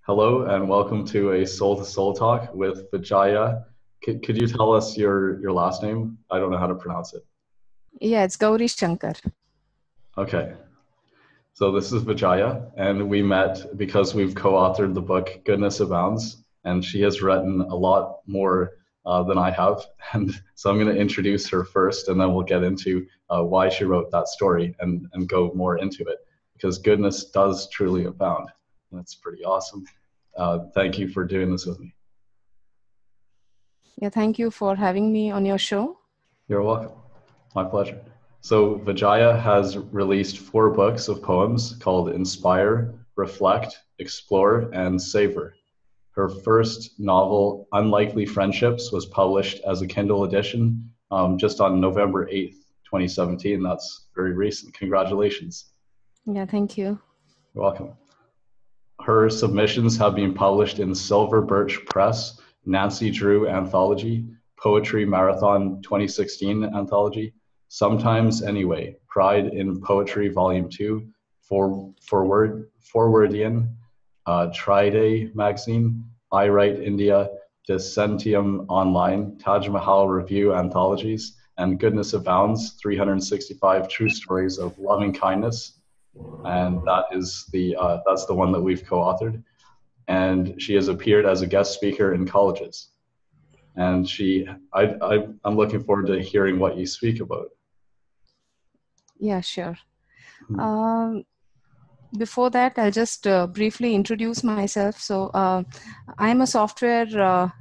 Hello and welcome to a Soul to Soul talk with Vijaya. Could you tell us your last name? I don't know how to pronounce it. Yeah, it's Gauri Shankar. Okay, so this is Vijaya, and we met because we've co-authored the book Goodness Abounds, and she has written a lot more than I have. And so I'm going to introduce her first, and then we'll get into why she wrote that story and go more into it, because goodness does truly abound. That's pretty awesome. Thank you for doing this with me. Yeah, thank you for having me on your show. You're welcome. My pleasure. So Vijaya has released 4 books of poems called Inspire, Reflect, Explore, and Savor. Her first novel, Unlikely Friendships, was published as a Kindle edition just on November 8th, 2017. That's very recent. Congratulations. Yeah, thank you. You're welcome. Her submissions have been published in Silver Birch Press, Nancy Drew Anthology, Poetry Marathon 2016 Anthology, Sometimes Anyway, Pride in Poetry Volume 2, Forwardian, Triday Magazine, I Write India, Discentium Online, Taj Mahal Review Anthologies, and Goodness Abounds, 365 True Stories of Loving Kindness, and that's the one that we've co-authored. And she has appeared as a guest speaker in colleges. And I'm looking forward to hearing what you speak about. Yeah, sure. Before that, I'll just briefly introduce myself. So I'm a software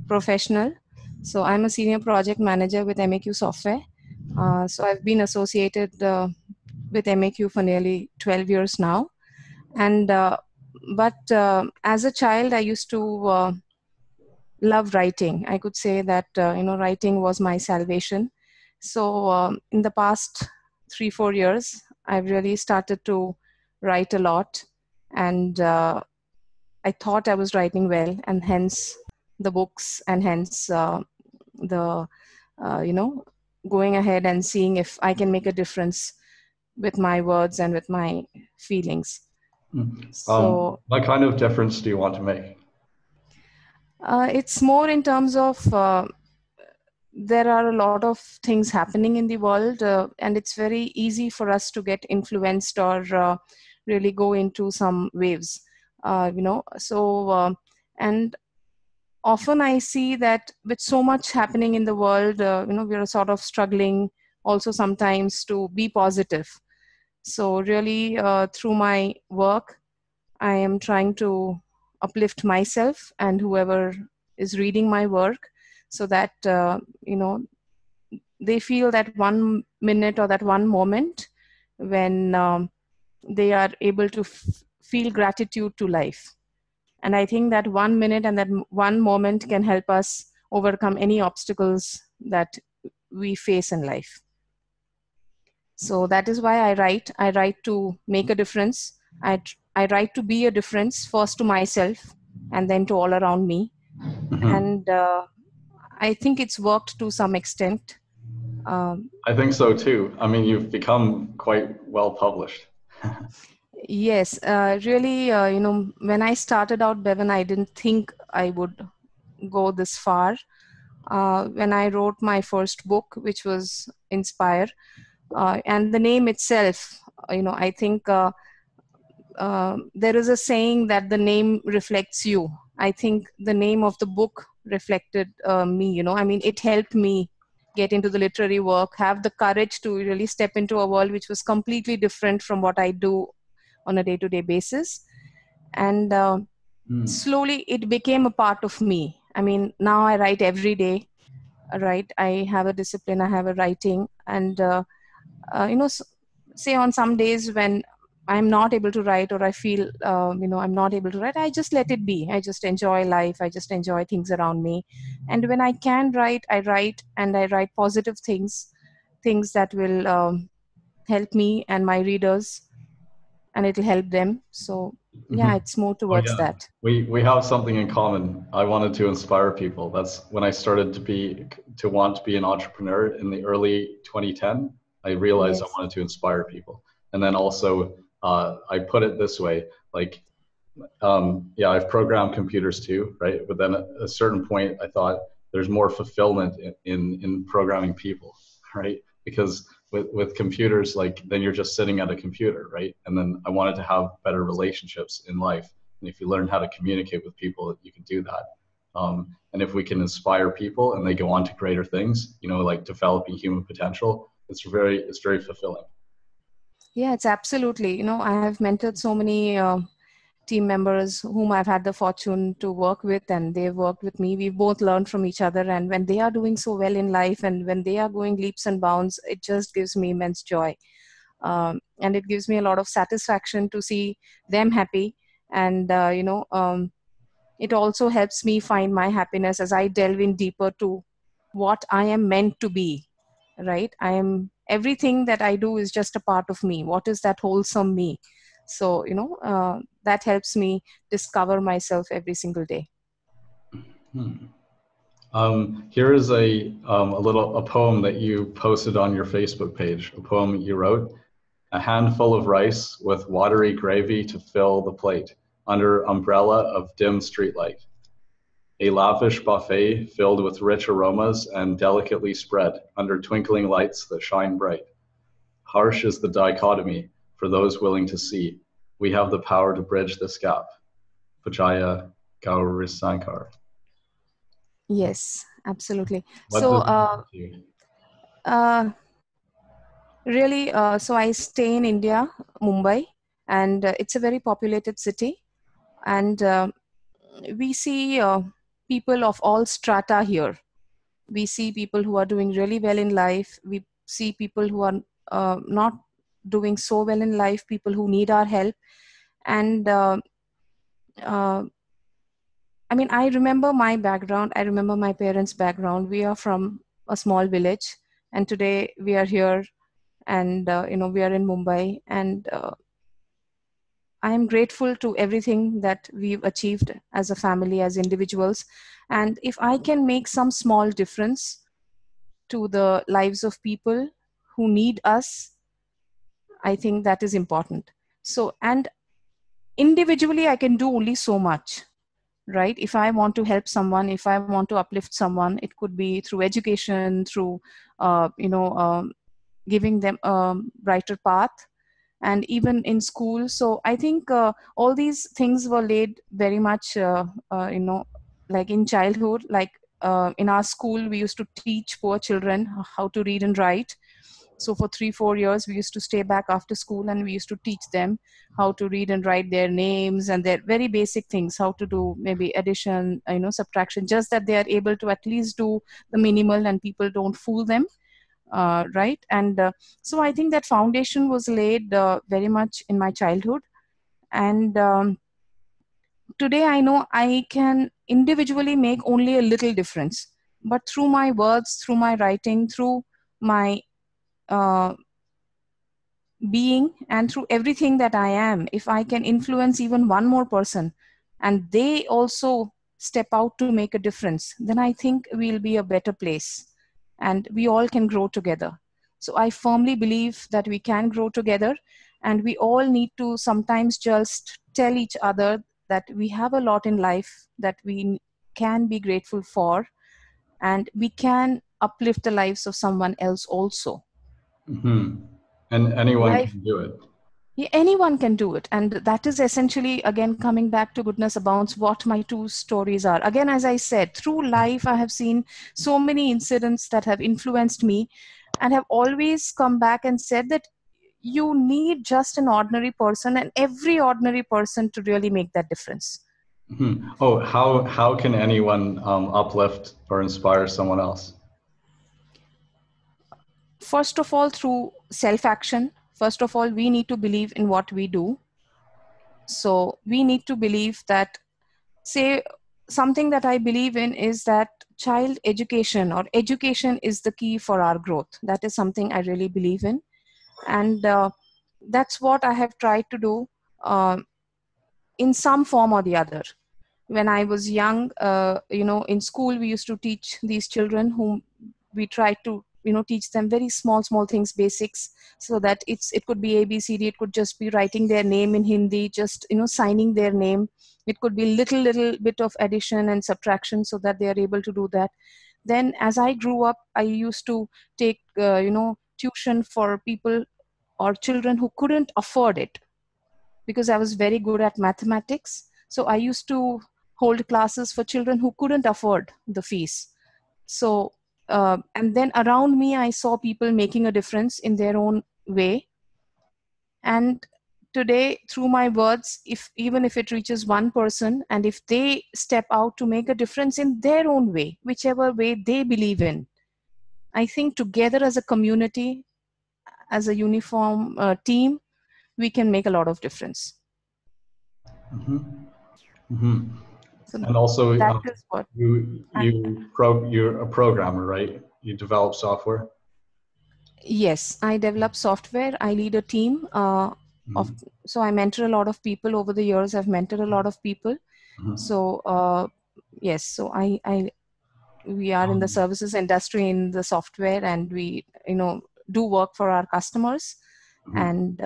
professional. So I'm a senior project manager with MAQ Software. So I've been associated with MAQ for nearly 12 years now. And but as a child, I used to love writing. I could say that writing was my salvation. So in the past 3-4 years, I've really started to write a lot, and I thought I was writing well, and hence the books, and hence the going ahead and seeing if I can make a difference with my words and with my feelings. So what kind of difference do you want to make? it's more in terms of there are a lot of things happening in the world, and it's very easy for us to get influenced or really go into some waves, and often I see that with so much happening in the world, we are sort of struggling also sometimes to be positive. So really through my work, I am trying to uplift myself and whoever is reading my work, so that they feel that 1 minute or that one moment when they are able to feel gratitude to life. And I think that 1 minute and that one moment can help us overcome any obstacles that we face in life. So that is why I write. I write to make a difference. I write to be a difference, first to myself and then to all around me. And I think it's worked to some extent. I think so too. I mean, you've become quite well published. Yes, really, when I started out, Bevan, I didn't think I would go this far. When I wrote my first book, which was Inspire, and the name itself, I think there is a saying that the name reflects you. I think the name of the book reflected me. I mean, it helped me get into the literary work, have the courage to really step into a world which was completely different from what I do on a day-to-day basis. And slowly it became a part of me. I mean, now I write every day, right? I have a discipline, I have a writing. And, say on some days when I'm not able to write, or I feel, I'm not able to write, I just let it be. I just enjoy life. I just enjoy things around me. And when I can write, I write, and I write positive things that will help me and my readers, and it'll help them. So yeah, it's more towards that. We have something in common. I wanted to inspire people. That's when I started to want to be an entrepreneur in the early 2010. I realized I Yes. wanted to inspire people. And then also I put it this way, like Yeah, I've programmed computers too, right? But then at a certain point, I thought there's more fulfillment in programming people, right? Because with computers, like then you're just sitting at a computer, right? And then I wanted to have better relationships in life. And if you learn how to communicate with people, you can do that. And if we can inspire people and they go on to greater things, you know, like developing human potential, it's very fulfilling. Yeah, it's absolutely. You know, I have mentored so many team members whom I've had the fortune to work with, and they've worked with me. We've both learned from each other. And when they are doing so well in life and when they are going leaps and bounds, it just gives me immense joy. And it gives me a lot of satisfaction to see them happy. And, it also helps me find my happiness as I delve in deeper to what I am meant to be, right? Everything that I do is just a part of me. What is that wholesome me? So, that helps me discover myself every single day. Hmm. Here is a poem that you posted on your Facebook page, a poem you wrote. A handful of rice with watery gravy to fill the plate, under umbrella of dim streetlight. A lavish buffet filled with rich aromas and delicately spread under twinkling lights that shine bright. Harsh is the dichotomy for those willing to see. We have the power to bridge this gap. Vijaya Gaurisankar. Yes, absolutely. What So, does it mean to you? uh, really, so I stay in India, Mumbai, and it's a very populated city. And we see people of all strata here. We see people who are doing really well in life. We see people who are not doing so well in life, people who need our help. And uh, I mean, I remember my background. I remember my parents' background. We are from a small village, and today we are here, and we are in Mumbai. And I am grateful to everything that we've achieved as a family, as individuals. And if I can make some small difference to the lives of people who need us, I think that is important. So, and individually, I can do only so much, right? If I want to help someone, if I want to uplift someone, it could be through education, through, giving them a brighter path, and even in school. So I think all these things were laid very much, like in childhood, like in our school, we used to teach poor children how to read and write. So for 3 4 years we used to stay back after school, and we used to teach them how to read and write their names and their very basic things, how to do maybe addition, subtraction, just that they are able to at least do the minimal and people don't fool them, right? And so I think that foundation was laid very much in my childhood. And today I know I can individually make only a little difference, but through my words, through my writing, through my uh, being, and through everything that I am, if I can influence even one more person and they also step out to make a difference, then I think we'll be a better place and we all can grow together. So I firmly believe that we can grow together, and we all need to sometimes just tell each other that we have a lot in life that we can be grateful for, and we can uplift the lives of someone else also. Mm-hmm. And anyone Life, can do it. yeah, anyone can do it. And that is essentially, again, coming back to goodness abounds, what my two stories are. Again, as I said, through life, I have seen so many incidents that have influenced me, and have always come back and said that you need just an ordinary person and every ordinary person to really make that difference. Mm-hmm. Oh, how can anyone uplift or inspire someone else? First of all, through self action. First of all, we need to believe in what we do. So we need to believe that, say, something that I believe in is that child education or education is the key for our growth. That is something I really believe in. And that's what I have tried to do uh, in some form or the other. When I was young, in school, we used to teach these children whom we tried to teach them very small things, basics, so that it could be ABCD, it could just be writing their name in Hindi, just signing their name. It could be little bit of addition and subtraction, so that they are able to do that. Then as I grew up, I used to take tuition for people or children who couldn't afford it, because I was very good at mathematics. So I used to hold classes for children who couldn't afford the fees. So, and then around me, I saw people making a difference in their own way. And today, through my words, even if it reaches one person, and if they step out to make a difference in their own way, whichever way they believe in, I think together as a community, as a uniform team, we can make a lot of difference. Mm-hmm. Mm-hmm. So And also, that is what you're a programmer, right? You develop software. Yes, I develop software. I lead a team of, Mm-hmm. so I mentor a lot of people over the years. I've mentored a lot of people. Mm-hmm. So yes, so we are in the services industry in the software, and we do work for our customers. Mm-hmm. And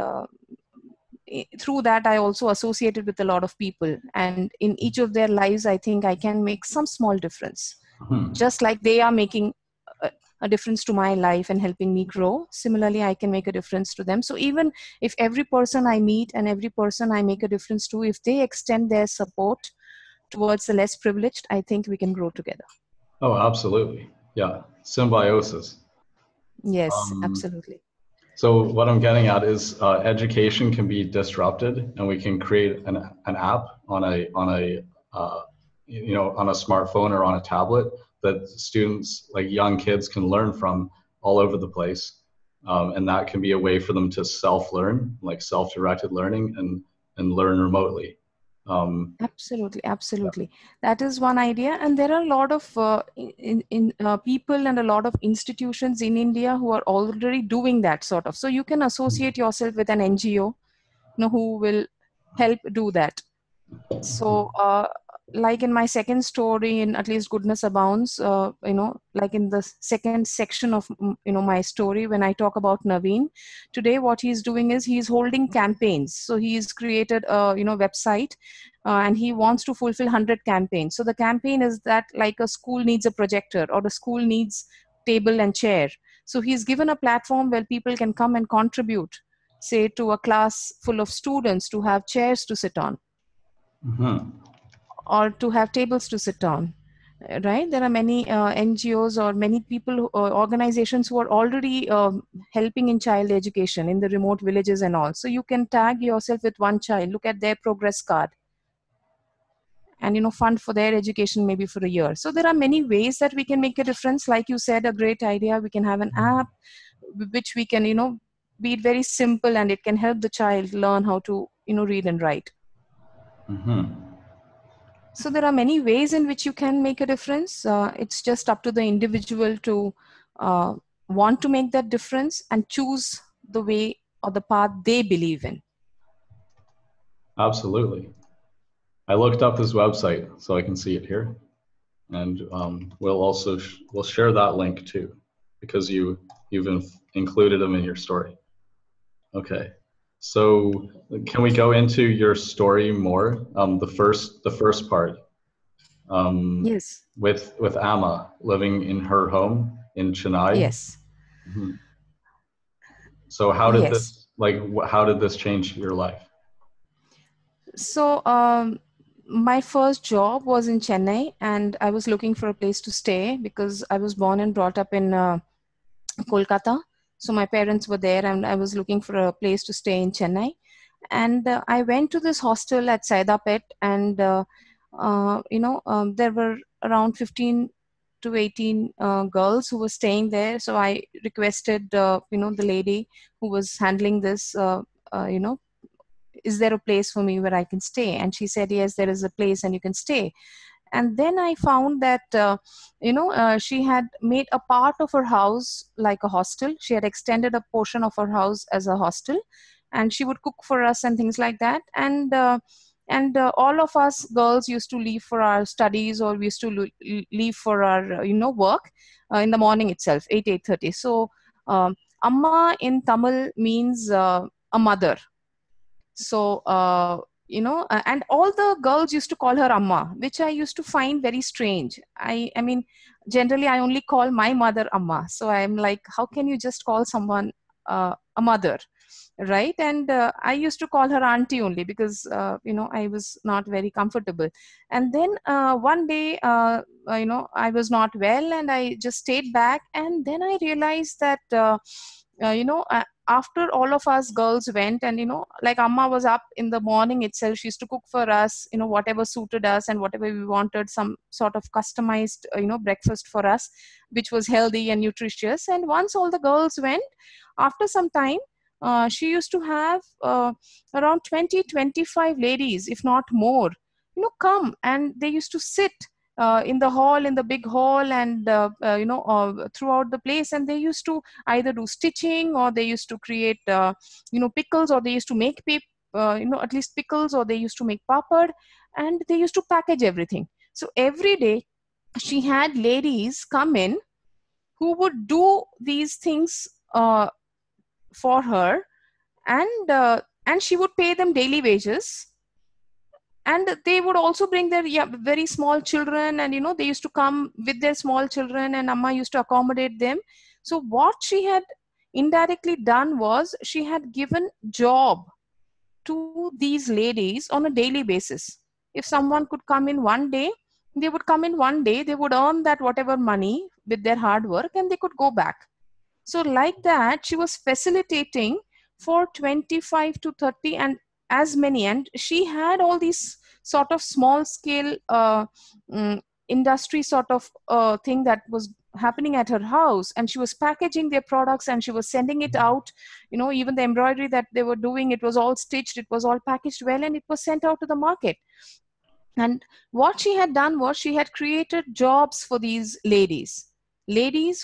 through that, I also associated with a lot of people, and in each of their lives, I think I can make some small difference, Mm-hmm. just like they are making a difference to my life and helping me grow. Similarly, I can make a difference to them. So even if every person I meet and every person I make a difference to, if they extend their support towards the less privileged, I think we can grow together. Oh, absolutely. Yeah. Symbiosis. Yes, Um, absolutely. so what I'm getting at is education can be disrupted, and we can create an app on a smartphone or on a tablet that students, like young kids, can learn from all over the place, and that can be a way for them to self-learn, like self-directed learning, and learn remotely. Absolutely. That is one idea, and there are a lot of people and a lot of institutions in India who are already doing that sort of. So you can associate yourself with an NGO, who will help do that. So like in my second story, in At Least Goodness Abounds, like in the second section of my story, when I talk about Naveen today, what he's doing is he's holding campaigns. So he's created a website, and he wants to fulfill 100 campaigns. So the campaign is that, like, a school needs a projector or the school needs table and chair. So he's given a platform where people can come and contribute, say, to a class full of students, to have chairs to sit on Mm-hmm. or to have tables to sit on. Right, there are many NGOs or many people organizations who are already helping in child education in the remote villages and all. So you can tag yourself with one child, look at their progress card, and fund for their education maybe for a year. So there are many ways that we can make a difference. Like you said, a great idea, we can have an app which we can be it very simple, and it can help the child learn how to read and write. Mm-hmm. So there are many ways in which you can make a difference. It's just up to the individual to uh, want to make that difference and choose the way or the path they believe in. Absolutely. I looked up his website so I can see it here, and we'll also we'll share that link too, because you've included them in your story. Okay, so can we go into your story more? The first part, um, Yes. with Amma living in her home in Chennai. Yes. Mhm. So how did Yes. this how did this change your life? So my first job was in Chennai, and I was looking for a place to stay because I was born and brought up in Kolkata. So my parents were there, and I was looking for a place to stay in Chennai. And I went to this hostel at Saidapet, and there were around 15 to 18 girls who were staying there. So I requested the lady who was handling this, you know is there a place for me where I can stay? And she said, yes, there is a place and you can stay. And then I found that she had made a part of her house like a hostel. She had extended a portion of her house as a hostel, and she would cook for us and things like that. And And all of us girls used to leave for our studies, or we used to leave for our work in the morning itself, 8:30. So amma in Tamil means a mother. So and all the girls used to call her amma, which I used to find very strange. I mean, generally I only call my mother amma, so I'm like, how can you just call someone a mother, right? And I used to call her auntie only, because I was not very comfortable. And then one day, I was not well, and I just stayed back, and then I realized that after all of us girls went, and like amma was up in the morning itself, she used to cook for us, whatever suited us and whatever we wanted, some sort of customized breakfast for us, which was healthy and nutritious. And once all the girls went, after some time, she used to have around 20-25 ladies, if not more, come, and they used to sit in the hall, in the big hall, and throughout the place, and they used to either do stitching, or they used to create pickles, or they used to make at least pickles, or they used to make papad, and they used to package everything. So every day she had ladies come in who would do these things for her, and she would pay them daily wages. And they would also bring their very small children, and they used to come with their small children, and amma used to accommodate them. So what she had indirectly done was, she had given job to these ladies on a daily basis. If someone could come in one day, they would come in one day, they would earn that whatever money with their hard work, and they could go back. So like that, she was facilitating for 25 to 30 and as many. And she had all these sort of small scale mm, industry sort of thing that was happening at her house. And she was packaging their products, and she was sending it out. Even the embroidery that they were doing, it was all stitched, it was all packaged well, and it was sent out to the market. And what she had done was, she had created jobs for these ladies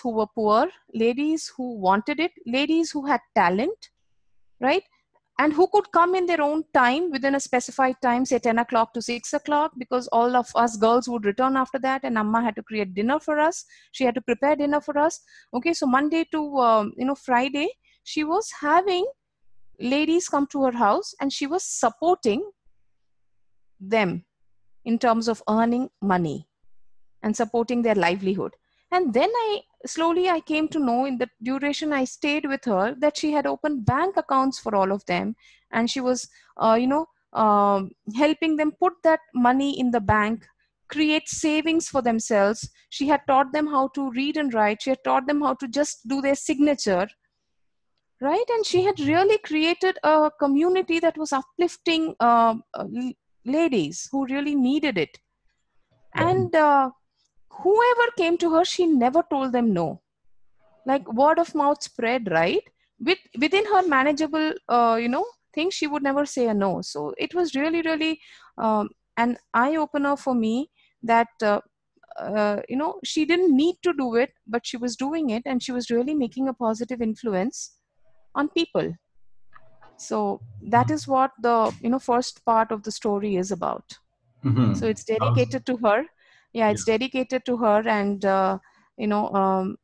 who were poor, ladies who wanted it, ladies who had talent, right? And who could come in their own time, within a specified time, say 10 o'clock to 6 o'clock, because all of us girls would return after that, and amma had to create dinner for us. She had to prepare dinner for us. Okay, so Monday to Friday, she was having ladies come to her house, and she was supporting them in terms of earning money and supporting their livelihood. And then I came to know, in the duration I stayed with her, that she had opened bank accounts for all of them, and she was helping them put that money in the bank, create savings for themselves. She had taught them how to read and write, she had taught them how to just do their signature, right? And she had really created a community that was uplifting ladies who really needed it. And whoever came to her, she never told them no. Like, word of mouth spread, right? Within her manageable thing, she would never say a no. So it was really, really an eye opener for me, that she didn't need to do it, but she was doing it, and she was really making a positive influence on people. So that is what the first part of the story is about. So Mm-hmm. it's dedicated to her. Yeah, Yeah. it's dedicated to her. And you know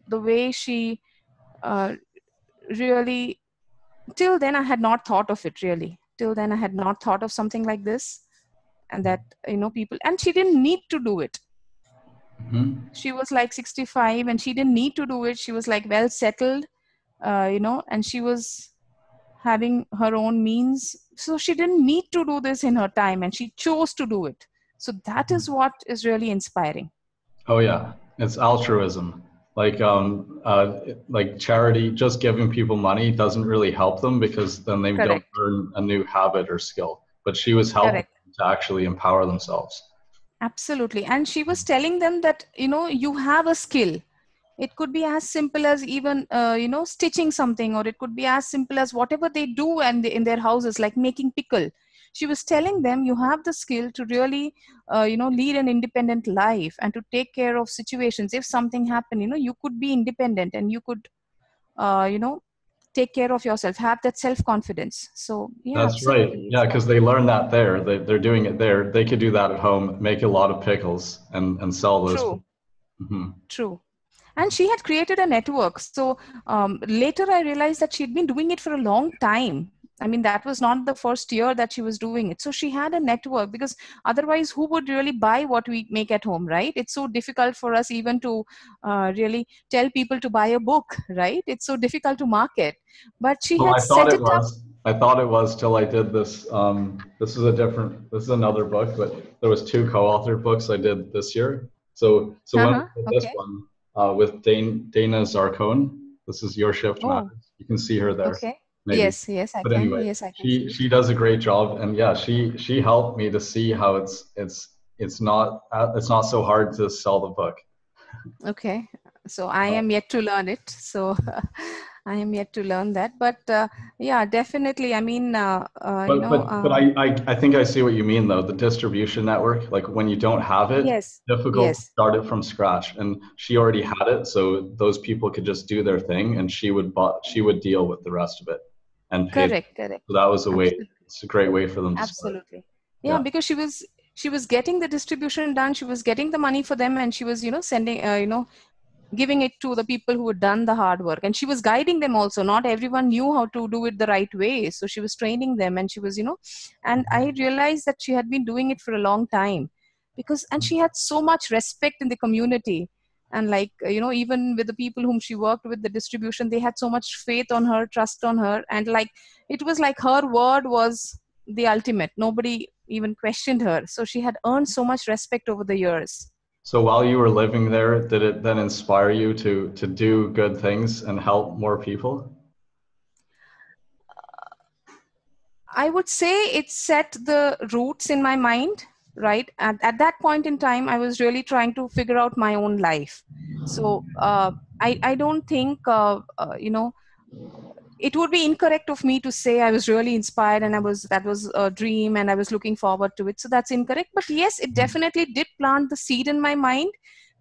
the way she uh, really, till then I had not thought of it, really. Till then I had not thought of something like this. And that people, and she didn't need to do it. Mm-hmm. She was like 65, and she didn't need to do it. She was like well settled, and she was having her own means, so she didn't need to do this in her time, and she chose to do it. So that is what is really inspiring. Oh yeah, it's altruism. Like charity, just giving people money doesn't really help them, because then they don't Correct. learn a new habit or skill. But she was helping Correct. them to actually empower themselves. Absolutely. And she was telling them that, you have a skill. It could be as simple as even, stitching something, or it could be as simple as whatever they do and in their houses, like making pickle. She was telling them, you have the skill to really, lead an independent life, and to take care of situations. If something happened, you could be independent, and you could, uh, you know, take care of yourself, have that self-confidence. So yeah, That's right. absolutely. Yeah, because they learn that there. They're doing it there. They could do that at home, make a lot of pickles and sell those. True, Mm-hmm. true. And she had created a network. So later I realized that she'd been doing it for a long time. I mean, that was not the first year that she was doing it. So she had a network, because otherwise, who would really buy what we make at home, right? It's so difficult for us even to really tell people to buy a book, right? It's so difficult to market. But she Well, had I thought set it it up. was. I thought it was till I did this. This is a different. This is another book, but there was two co-authored books I did this year. So when I Uh-huh. did this Okay. one with Dana Zarcone, this is Your Shift Oh, Matters. You can see her there, okay. maybe. Yes, yes, I But can. anyway, Yes, I can she see. she does a great job, and yeah, she helped me to see how it's not so hard to sell the book. Okay. So I Uh, am yet to learn it. So I am yet to learn that. But yeah, definitely. I mean, but I think I see what you mean though. The distribution network, like when you don't have it, yes, difficult to yes, start it from scratch. And she already had it, so those people could just do their thing, and she would deal with the rest of it and pay them. correct, correct. So that was a way. Absolutely. It's a great way for them to start. Absolutely. Yeah, Yeah. because she was getting the distribution done, she was getting the money for them, and she was, sending, giving it to the people who had done the hard work. And she was guiding them also. Not everyone knew how to do it the right way. So she was training them, and she was, and I realized that she had been doing it for a long time, and she had so much respect in the community. And like, even with the people whom she worked with, the distribution, they had so much faith on her, trust on her. And like, it was like her word was the ultimate. Nobody even questioned her. So she had earned so much respect over the years. So while you were living there, did it then inspire you to do good things and help more people? I would say it set the roots in my mind, right? At that point in time, I was really trying to figure out my own life. So I don't think, it would be incorrect of me to say I was really inspired and that was a dream and I was looking forward to it. So that's incorrect. But yes, it definitely did plant the seed in my mind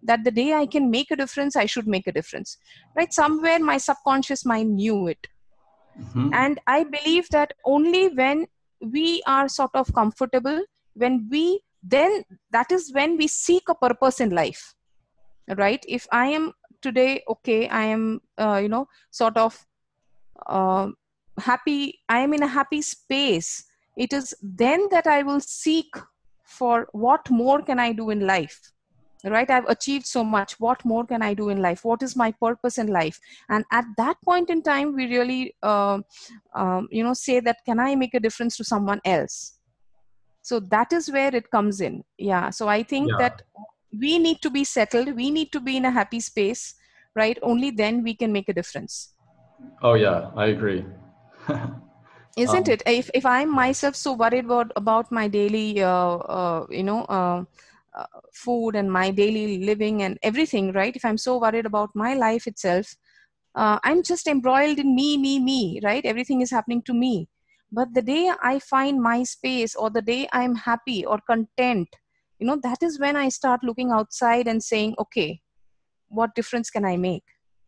that the day I can make a difference, I should make a difference, right? Somewhere my subconscious mind knew it. Hmm. And I believe that only when we are sort of comfortable, when we then that is when we seek a purpose in life, right? If I am today, okay, I am sort of uh, happy, I am in a happy space, it is then that I will seek for what more can I do in life, right? I've achieved so much, what more can I do in life, what is my purpose in life? And at that point in time, we really say that, can I make a difference to someone else? So that is where it comes in. Yeah, so I think Yeah. that we need to be settled, we need to be in a happy space, right? Only then we can make a difference. Oh yeah, I agree. Isn't Um, it? If I'm myself so worried about my daily food and my daily living and everything, right? If I'm so worried about my life itself, I'm just embroiled in me, right? Everything is happening to me. But the day I find my space, or the day I'm happy or content, that is when I start looking outside and saying, okay, what difference can I make?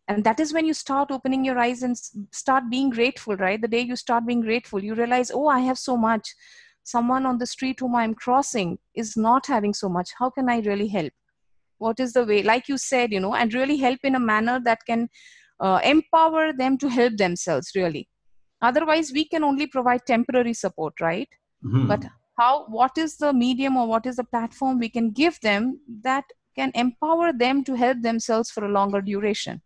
And that is when you start opening your eyes and start being grateful, right? The day you start being grateful, you realize, oh, I have so much. Someone on the street whom I'm crossing is not having so much. How can I really help? What is the way, like you said, and really help in a manner that can empower them to help themselves, really? Otherwise, we can only provide temporary support, right? But mhm. what is the medium, or what is the platform we can give them that can empower them to help themselves for a longer duration?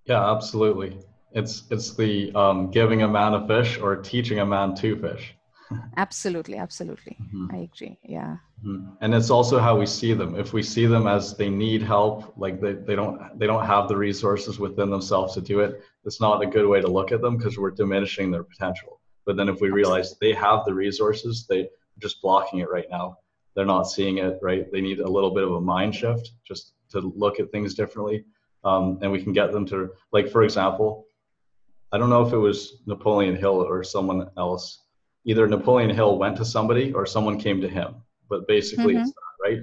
Yeah, absolutely. It's the giving a man a fish or teaching a man to fish. Absolutely, absolutely. I Mhm. agree. Yeah. Mhm. And it's also how we see them. If we see them as they need help, like they don't have the resources within themselves to do it, it's not a good way to look at them because we're diminishing their potential. But then if we realize Absolutely. they have the resources, they're just blocking it right now. They're not seeing it, right? They need a little bit of a mind shift just to look at things differently. And we can get them to, like, for example, I don't know if it was Napoleon Hill or someone else. Either Napoleon Hill went to somebody or someone came to him. But basically, Mm-hmm. it's that, right?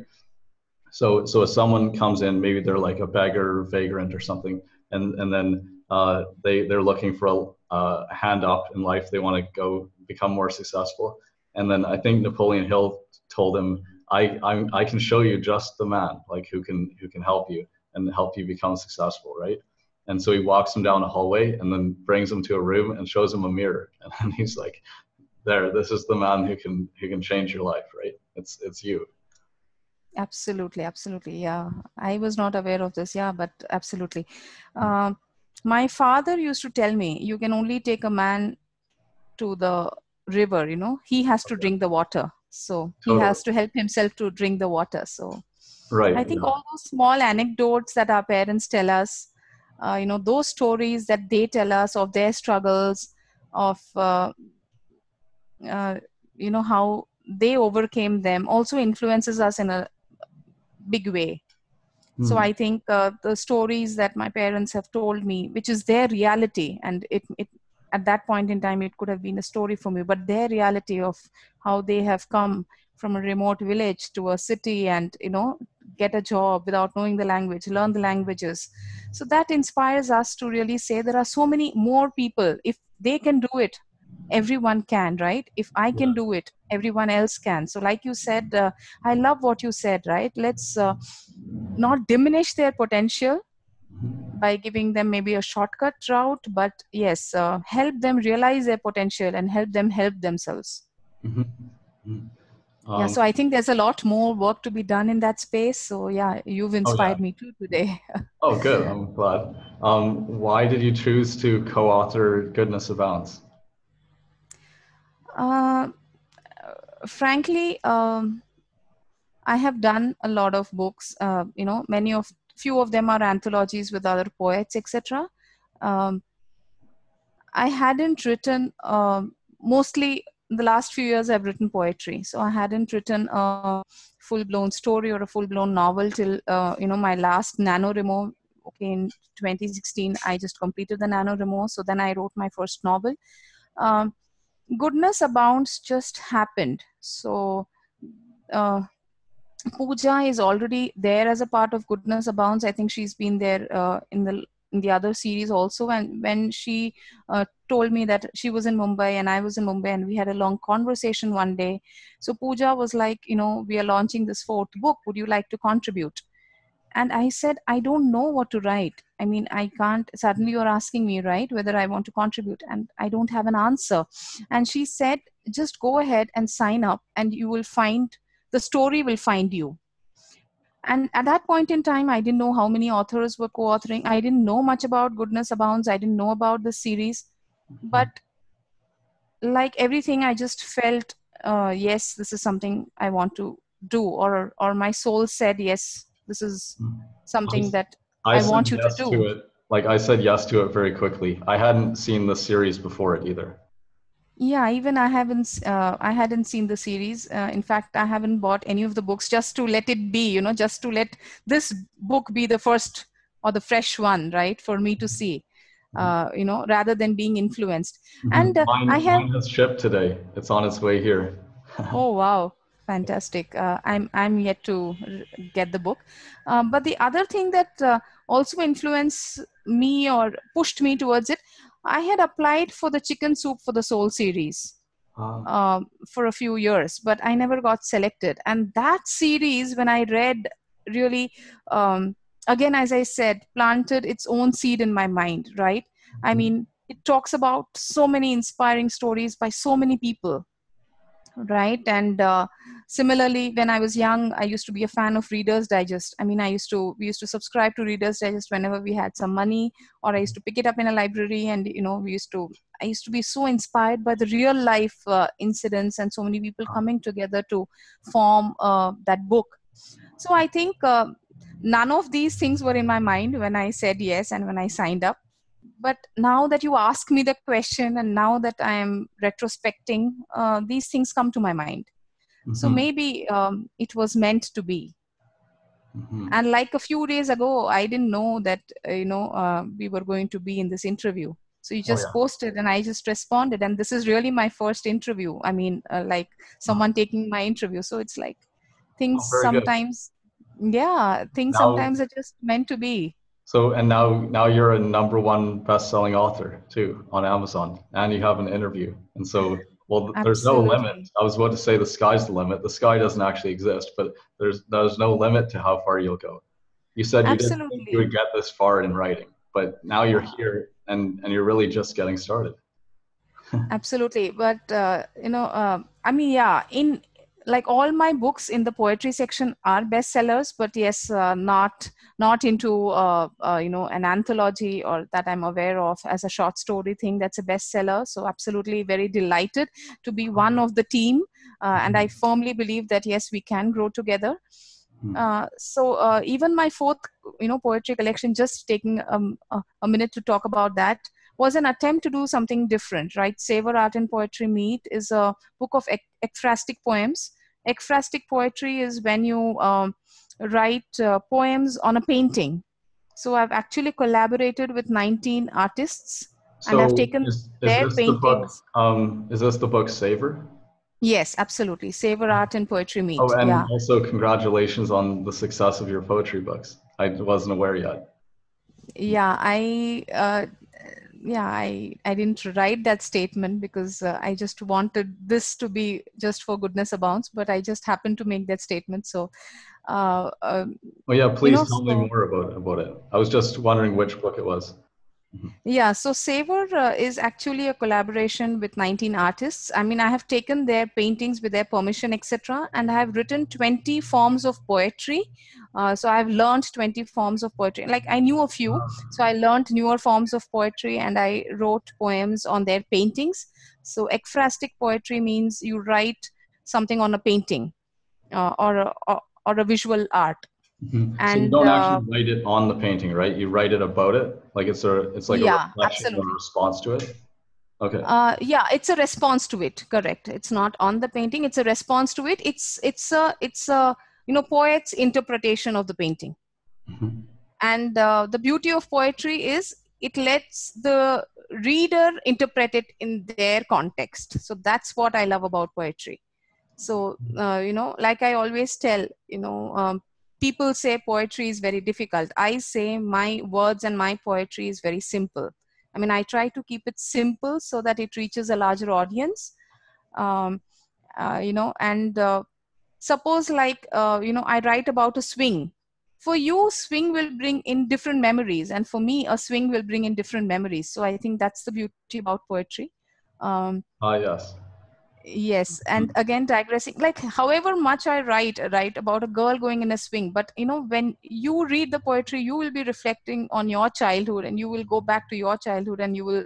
So if someone comes in, maybe they're like a beggar, vagrant, or something, and then they're looking for hand up in life. They want to go become more successful. And then I think Napoleon Hill told him, I can show you just the man, like who can help you and help you become successful, right? And so he walks him down a hallway and then brings him to a room and shows him a mirror. And then he's like, there, this is the man who can change your life, right? It's you. Absolutely, absolutely. Yeah, I was not aware of this. Yeah, but absolutely. Um, my father used to tell me, you can only take a man to the river, you know, he has to Okay. drink the water. So he Totally. has to help himself to drink the water. So I Right. think Yeah. all those small anecdotes that our parents tell us, you know, those stories that they tell us of their struggles, of, uh, you know, how they overcame them also influences us in a big way. So Mm. I think the stories that my parents have told me, which is their reality, and it at that point in time it could have been a story for me, but their reality of how they have come from a remote village to a city and, you know, get a job without knowing the language, learn the languages. So that inspires us to really say there are so many more people. If they can do it, everyone can, right? If I Yeah. can do it, everyone else can. So like you said, I love what you said, right? Let's not diminish their potential by giving them maybe a shortcut route, but yes, help them realize their potential and help them help themselves. Mm-hmm. Mm-hmm. Yeah, Um, so I think there's a lot more work to be done in that space. So yeah, you've oh yeah. inspired me too today. Oh, good. I'm glad. Why did you choose to co-author Goodness Abounds? uh, frankly, I have done a lot of books. You know, few of them are anthologies with other poets, etc. Um, I hadn't written, mostly the last few years I've written poetry. So I hadn't written a full blown story or a full blown novel till, you know, my last NaNoWriMo. Okay, in 2016, I just completed the NaNoWriMo. So then I wrote my first novel. Um, Goodness Abounds just happened. So uh, Pooja is already there as a part of Goodness Abounds. I think she's been there in the other series also. And when she told me that she was in Mumbai and I was in Mumbai, and we had a long conversation one day. So Pooja was like, you know, we are launching this fourth book. Would you like to contribute? And I said, I don't know what to write. I mean, I can't. Suddenly, you're asking me, right, whether I want to contribute, and I don't have an answer. And she said, just go ahead and sign up, and you will find the story will find you. And at that point in time, I didn't know how many authors were co authoring. I didn't know much about Goodness Abounds. I didn't know about the series. But like everything, I just felt, yes, this is something I want to do, or my soul said, yes, this is something that I I said want you to yes to do. it. Like I said yes to it very quickly. I hadn't seen the series before it either. Yeah, even I hadn't seen the series. In fact, I haven't bought any of the books, just to let it be, you know, just to let this book be the first or the fresh one, right, for me to see, you know, rather than being influenced. And I have. Mine has shipped today. It's on its way here. Oh wow, fantastic! I'm yet to get the book, but the other thing that also influenced me or pushed me towards it, I had applied for the Chicken Soup for the Soul series for a few years, but I never got selected. And that series, when I read, really, again, as I said, planted its own seed in my mind. Right? I mean, it talks about so many inspiring stories by so many people, right? And similarly, when I was young, I used to be a fan of Reader's Digest. I mean, we used to subscribe to Reader's Digest whenever we had some money, or I used to pick it up in a library. And you know, I used to be so inspired by the real life incidents and so many people coming together to form that book. So I think none of these things were in my mind when I said yes and when I signed up. But now that you ask me the question, and now that I am retrospecting, these things come to my mind. So Mm-hmm. maybe it was meant to be. Mm-hmm. And like a few days ago, I didn't know that we were going to be in this interview. So you Oh just yeah. posted and I just responded, and this is really my first interview. I mean, like someone taking my interview. So it's like things Oh, very good. sometimes, yeah, things Now, sometimes are just meant to be. So, and now you're a #1 best-selling author too on Amazon, and you have an interview. And so, well, there's no limit. Absolutely. I was about to say the sky's the limit. The sky doesn't actually exist, but there's no limit to how far you'll go. You said you didn't think you would Absolutely. get this far in writing, but now you're here and you're really just getting started. Absolutely. But, I mean, yeah, in like all my books in the poetry section are bestsellers, but yes, not into, an anthology or that I'm aware of as a short story thing that's a bestseller. So absolutely very delighted to be one of the team. And I firmly believe that, yes, we can grow together. So even my fourth, poetry collection, just taking a minute to talk about that, was an attempt to do something different, right? Savor Art and Poetry Meet is a book of ekphrastic poems. Ekphrastic poetry is when you write poems on a painting. So I've actually collaborated with 19 artists, and I've So taken is their this the book? paintings. Is this the book Savor? Yes, absolutely. Savor Art and Poetry Oh, Meet. and Yeah. also congratulations on the success of your poetry books. I wasn't aware yet. Yeah, I didn't write that statement because I just wanted this to be just for goodness abounds, but I just happened to make that statement. So, uh, um, Well, yeah, please tell me so more about it. I was just wondering which book it was. Mhm. yeah, so Savor is actually a collaboration with 19 artists. I mean, I have taken their paintings with their permission, etc., and I have written 20 forms of poetry. So I've learned 20 forms of poetry. Like I knew a few, so I learned newer forms of poetry, and I wrote poems on their paintings. So ekphrastic poetry means you write something on a painting or a visual art, Mhm. So you and don't actually write it on the painting, right? You write it about it, like it's like a yeah, reflection or a absolutely. response to it. Okay. Yeah, it's a response to it. Correct. It's not on the painting. It's a response to it. It's a poet's interpretation of the painting. Mhm. And the beauty of poetry is it lets the reader interpret it in their context. So that's what I love about poetry. So like I always tell, people say poetry is very difficult. I say my words and my poetry is very simple. I mean, I try to keep it simple so that it reaches a larger audience. um, and suppose like I write about a swing. For you, swing will bring in different memories, and for me, a swing will bring in different memories. So I think that's the beauty about poetry. um, Ah, yes. Yes, and Mhm. again digressing, like however much I write about a girl going in a swing, but when you read the poetry, you will be reflecting on your childhood, and you will go back to your childhood, and you will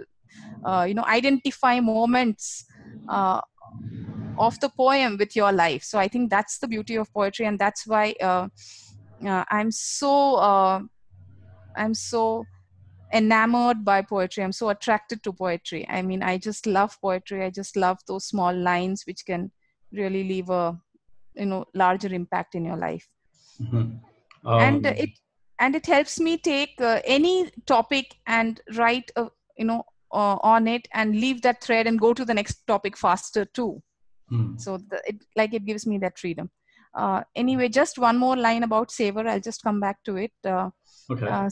identify moments uh, of the poem with your life. So I think that's the beauty of poetry, and that's why I'm so enamored by poetry. I'm so attracted to poetry. I mean, I just love poetry. I just love those small lines which can really leave a larger impact in your life. Mhm. And Um, it helps me take any topic and write on it and leave that thread and go to the next topic faster too. hmm. So it gives me that freedom. Anyway, just one more line about Savor. I'll just come back to it. Okay.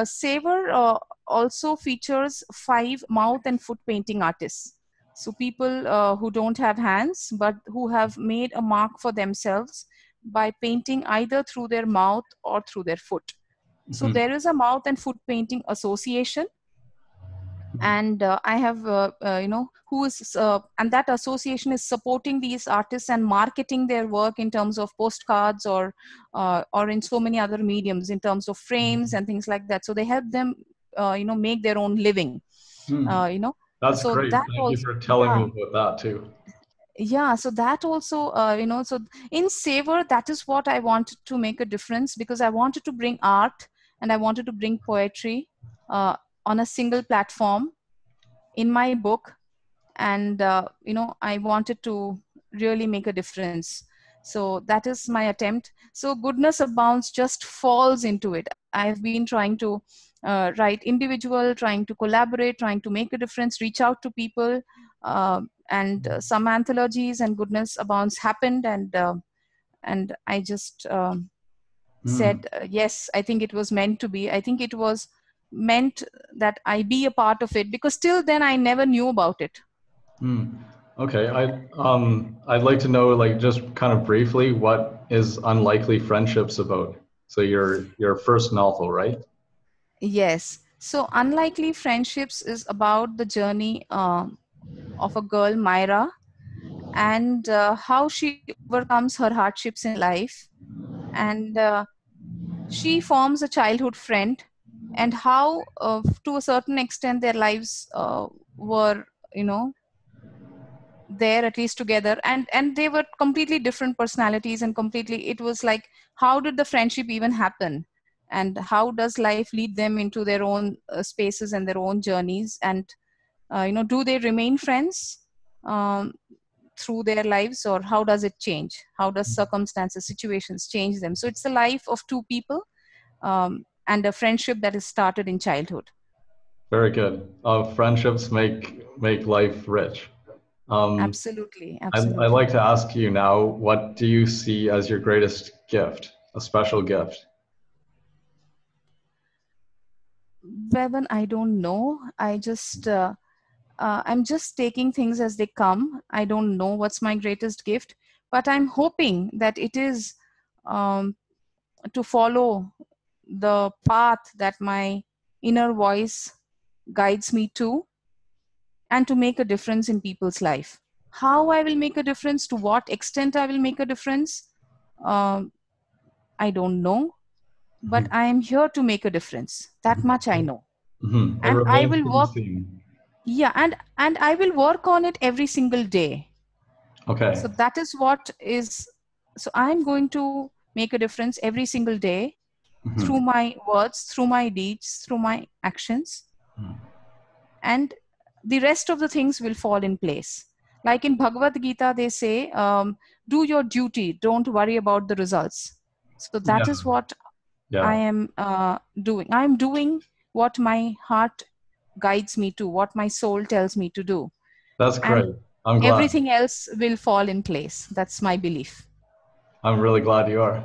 Savor also features 5 mouth and foot painting artists. So people who don't have hands but who have made a mark for themselves by painting either through their mouth or through their foot. So Mhm. there is a mouth and foot painting association, and I have who is and that association is supporting these artists and marketing their work in terms of postcards or in so many other mediums in terms of frames and things like that. So they help them make their own living. Hmm. uh, you know That's so great. that Thank you also, for telling me yeah, about that too. yeah, so that also so in Savor, that is what I wanted to make a difference, because I wanted to bring art and I wanted to bring poetry uh, on a single platform in my book. And I wanted to really make a difference. So that is my attempt. So Goodness Abounds just falls into it. I have been trying to write individual, trying to collaborate, trying to make a difference, reach out to people. And some anthologies and Goodness Abounds happened, and I just said, yes, I think it was meant to be. I think it was meant that I be a part of it, because till then I never knew about it. Okay, I'd like to know, like, just kind of briefly, what is Unlikely Friendships about? So your first novel, right? Yes. So Unlikely Friendships is about the journey of a girl, Myra, and how she overcomes her hardships in life, and she forms a childhood friend, and how to a certain extent their lives were, you know, there at least together, and they were completely different personalities, and completely, it was like, how did the friendship even happen, and how does life lead them into their own spaces and their own journeys, and do they remain friends um, through their lives, or how does it change, how does circumstances, situations change them. So it's the life of two people, and a friendship that is started in childhood. Very good. Friendships make life rich. Um, Absolutely, I'd absolutely. like to ask you now, what do you see as your greatest gift, a special gift? Bevan, I don't know. I'm just taking things as they come. I don't know what's my greatest gift, but I'm hoping that it is um, to follow the path that my inner voice guides me to, and to make a difference in people's life. How I will make a difference, to what extent I will make a difference, um, I don't know, but I am here to make a difference. That much I know. It And I remains will to be work, seen. yeah, and I will work on it every single day. Okay. So that is what is, so I'm going to make a difference every single day, through my words, through my deeds, through my actions, and the rest of the things will fall in place. Like in Bhagavad Gita, they say, do your duty, don't worry about the results. So that is Yeah. what I Yeah. am doing. I am doing what my heart guides me to, what my soul tells me to do. That's And great. I'm glad. everything else will fall in place. That's my belief. I'm really glad you are.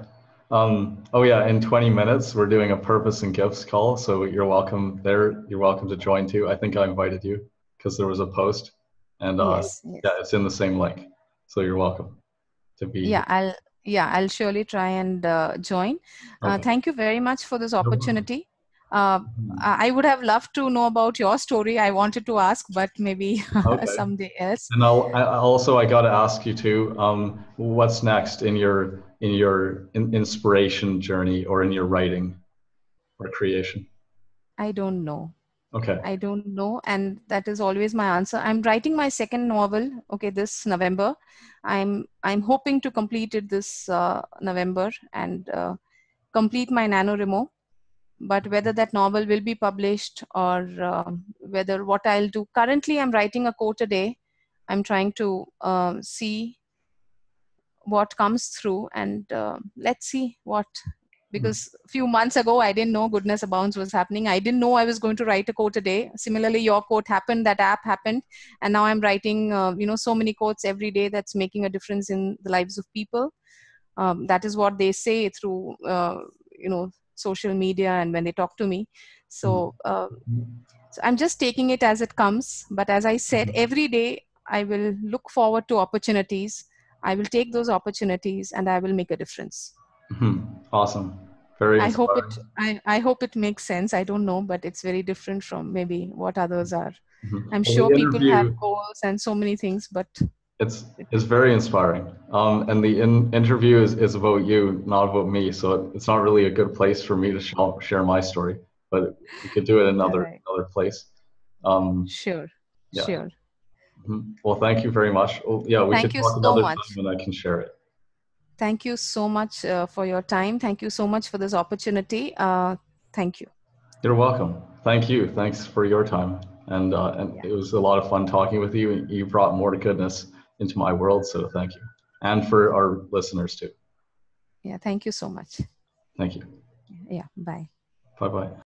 Oh yeah, in 20 minutes we're doing a purpose and gifts call, so you're welcome there. You're welcome to join too. I think I invited you because there was a post, and Yes, yeah, yes. it's in the same link. So you're welcome to be Yeah, here. I'll surely try and join. Okay. Thank you very much for this No problem. opportunity. Uh, I would have loved to know about your story. I wanted to ask, but maybe Okay. someday else. And I got to ask you too. What's next in your inspiration journey or in your writing or creation? I don't know. Okay. I don't know, and that is always my answer. I'm writing my second novel. Okay, this November. I'm hoping to complete it this November, and complete my NaNoWriMo. But whether that novel will be published, or whether what I'll do. Currently, I'm writing a quote a day. I'm trying to see what comes through, and let's see what, because a few months ago I didn't know Goodness Abounds was happening. I didn't know I was going to write a quote a day. Similarly, your quote happened, that app happened, and now I'm writing so many quotes every day that's making a difference in the lives of people. That is what they say through social media and when they talk to me. So so I'm just taking it as it comes. But as I said, every day I will look forward to opportunities. I will take those opportunities and I will make a difference. Awesome. Very I hope inspiring. it I hope it makes sense. I don't know, but it's very different from maybe what others are. I'm Well, sure the people have interview goals and so many things, but it's it, is very inspiring. And the interview is about you, not about me. So it's not really a good place for me to share my story, but we could do it correct. another place. Um, Sure. yeah. Sure. Well, thank you very much. Well, yeah, we could Thank you talk so another much. time when I can share it. Thank you so much for your time. Thank you so much for this opportunity. Thank you. You're welcome. Thank you. Thanks for your time. And Yeah. it was a lot of fun talking with you. You brought more goodness into my world, so thank you. And for our listeners too. Yeah. Thank you so much. Thank you. Yeah. Bye. Bye bye.